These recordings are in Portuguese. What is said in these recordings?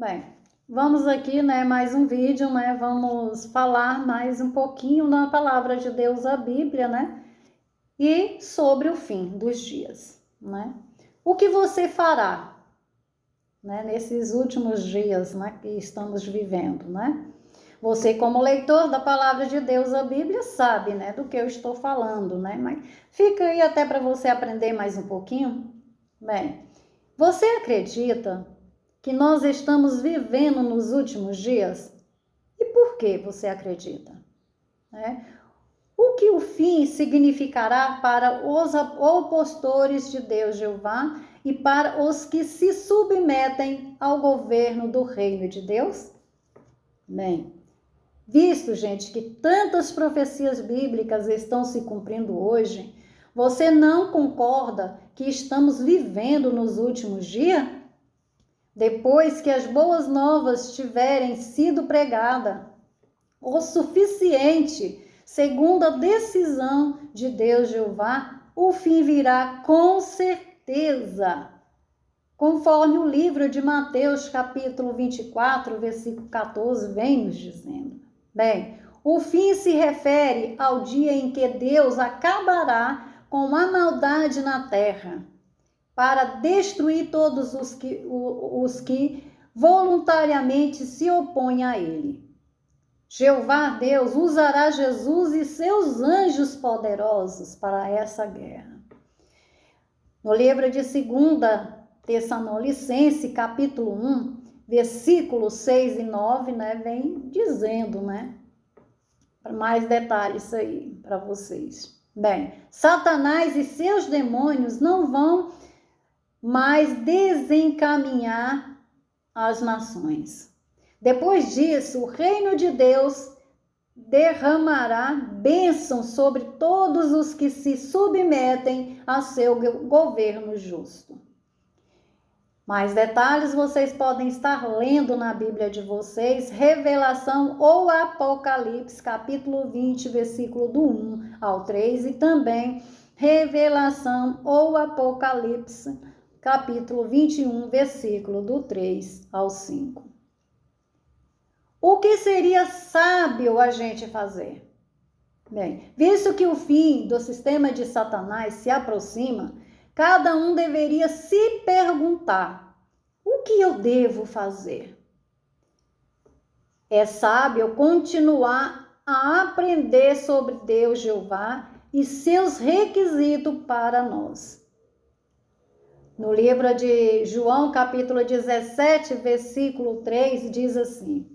Bem, vamos aqui, né, mais um vídeo, né, vamos falar mais um pouquinho da palavra de Deus, a Bíblia, né, e sobre o fim dos dias, né. O que você fará, né, nesses últimos dias, né, que estamos vivendo, né? Você, como leitor da palavra de Deus, a Bíblia, sabe, né, do que eu estou falando, né, mas fica aí até para você aprender mais um pouquinho. Bem, você acredita que nós estamos vivendo nos últimos dias? E por que você acredita? Né? O que o fim significará para os opositores de Deus Jeová e para os que se submetem ao governo do reino de Deus? Bem, visto, gente, que tantas profecias bíblicas estão se cumprindo hoje, você não concorda que estamos vivendo nos últimos dias? Depois que as boas novas tiverem sido pregadas o suficiente, segundo a decisão de Deus Jeová, o fim virá com certeza. Conforme o livro de Mateus, capítulo 24, versículo 14, vem nos dizendo. Bem, o fim se refere ao dia em que Deus acabará com a maldade na terra, para destruir todos os que voluntariamente se opõem a ele. Jeová Deus usará Jesus e seus anjos poderosos para essa guerra. No livro de 2 Tessalonicenses, capítulo 1, versículos 6 e 9, né, vem dizendo, né, mais detalhes aí para vocês. Bem, Satanás e seus demônios não vão mais desencaminhar as nações. Depois disso, o reino de Deus derramará bênção sobre todos os que se submetem a seu governo justo. Mais detalhes vocês podem estar lendo na Bíblia de vocês, Revelação ou Apocalipse, capítulo 20, versículo do 1 ao 3, e também Revelação ou Apocalipse, capítulo 21, versículo do 3 ao 5. O que seria sábio a gente fazer? Bem, visto que o fim do sistema de Satanás se aproxima, cada um deveria se perguntar: o que eu devo fazer? É sábio continuar a aprender sobre Deus Jeová e seus requisitos para nós. No livro de João, capítulo 17, versículo 3, diz assim: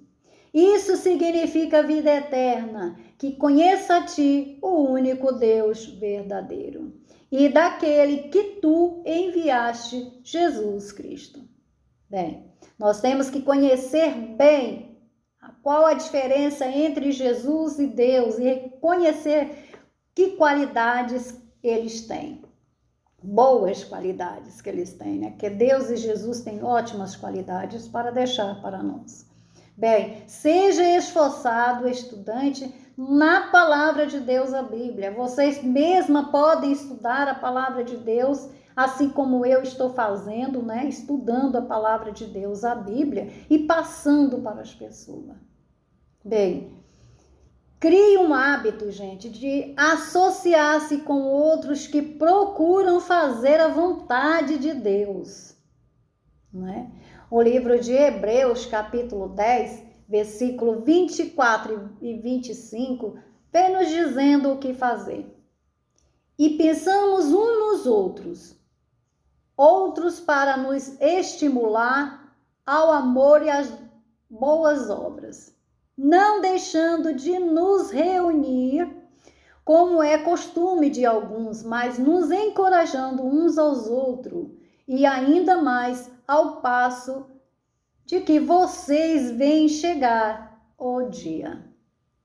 isso significa vida eterna, que conheça a ti, o único Deus verdadeiro, e daquele que tu enviaste, Jesus Cristo. Bem, nós temos que conhecer bem qual a diferença entre Jesus e Deus e conhecer que qualidades eles têm. Boas qualidades que eles têm, né? Que Deus e Jesus têm ótimas qualidades para deixar para nós. Bem, seja esforçado, estudante, na palavra de Deus, a Bíblia. Vocês mesma podem estudar a palavra de Deus, assim como eu estou fazendo, né? Estudando a palavra de Deus, a Bíblia, e passando para as pessoas. Bem, crie um hábito, gente, de associar-se com outros que procuram fazer a vontade de Deus, né? O livro de Hebreus, capítulo 10, versículo 24 e 25, vem nos dizendo o que fazer. E pensamos uns nos outros para nos estimular ao amor e às boas obras, não deixando de nos reunir, como é costume de alguns, mas nos encorajando uns aos outros, e ainda mais ao passo de que vocês veem chegar o dia.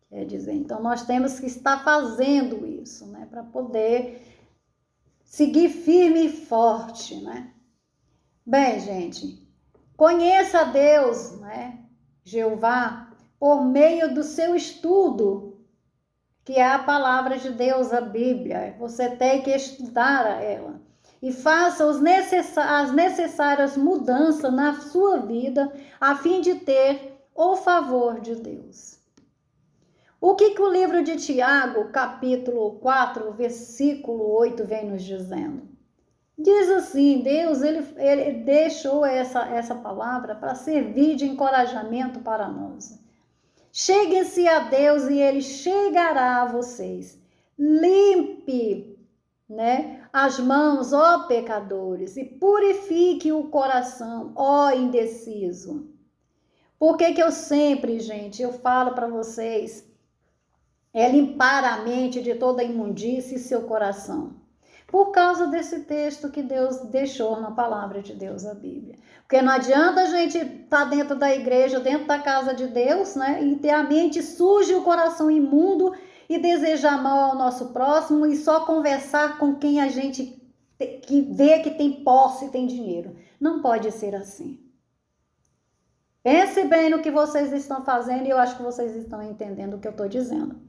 Quer dizer, então nós temos que estar fazendo isso, né, para poder seguir firme e forte, né? Bem, gente, conheça a Deus, né, Jeová, por meio do seu estudo, que é a palavra de Deus, a Bíblia. Você tem que estudar ela. e faça as necessárias mudanças na sua vida a fim de ter o favor de Deus. O que o livro de Tiago, capítulo 4, versículo 8, vem nos dizendo? Diz assim, Deus ele deixou essa palavra para servir de encorajamento para nós. Cheguem-se a Deus e Ele chegará a vocês. Limpe, as mãos, ó pecadores, e purifique o coração, ó indeciso. Por que eu sempre, gente, eu falo para vocês, limpar a mente de toda imundície e seu coração? Por causa desse texto que Deus deixou na palavra de Deus, a Bíblia. Porque não adianta a gente estar dentro da igreja, dentro da casa de Deus, e ter a mente suja e o coração imundo e desejar mal ao nosso próximo e só conversar com quem a gente que vê que tem posse e tem dinheiro. Não pode ser assim. Pense bem no que vocês estão fazendo e eu acho que vocês estão entendendo o que eu estou dizendo.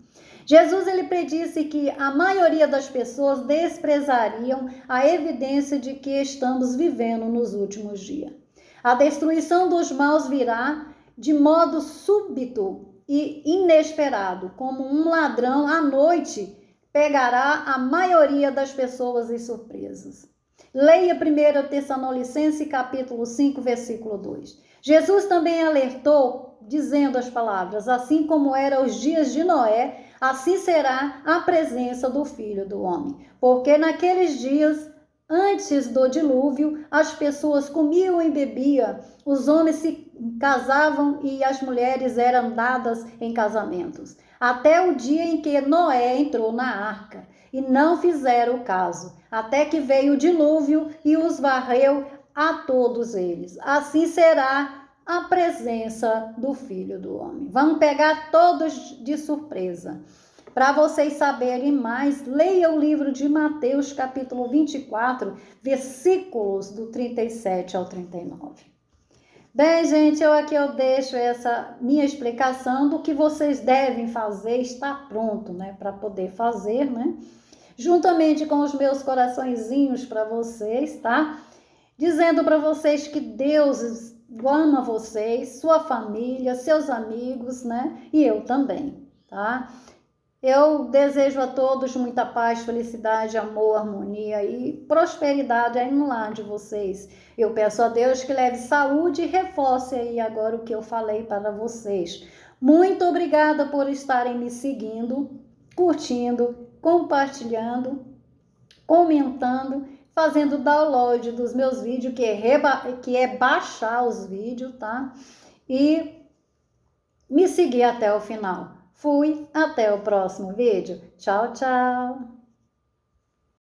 Jesus ele predisse que a maioria das pessoas desprezariam a evidência de que estamos vivendo nos últimos dias. A destruição dos maus virá de modo súbito e inesperado, como um ladrão à noite pegará a maioria das pessoas em surpresas. Leia 1 Tessalonicenses capítulo 5, versículo 2. Jesus também alertou, dizendo as palavras, assim como eram os dias de Noé, assim será a presença do Filho do Homem. Porque naqueles dias, antes do dilúvio, as pessoas comiam e bebiam, os homens se casavam e as mulheres eram dadas em casamentos. Até o dia em que Noé entrou na arca, e não fizeram caso, até que veio o dilúvio e os varreu a todos eles. Assim será a presença do Filho do Homem. Vamos pegar todos de surpresa. Para vocês saberem mais, leia o livro de Mateus, capítulo 24, versículos do 37 ao 39. Bem, gente, eu deixo essa minha explicação do que vocês devem fazer, está pronto, para poder fazer, juntamente com os meus coraçõezinhos para vocês, tá? Dizendo para vocês que Deus ama vocês, sua família, seus amigos, e eu também, tá? Eu desejo a todos muita paz, felicidade, amor, harmonia e prosperidade aí no lar de vocês. Eu peço a Deus que leve saúde e reforce aí agora o que eu falei para vocês. Muito obrigada por estarem me seguindo, curtindo, compartilhando, comentando, fazendo download dos meus vídeos, que é baixar os vídeos, tá? E me seguir até o final. Fui, até o próximo vídeo. Tchau, tchau!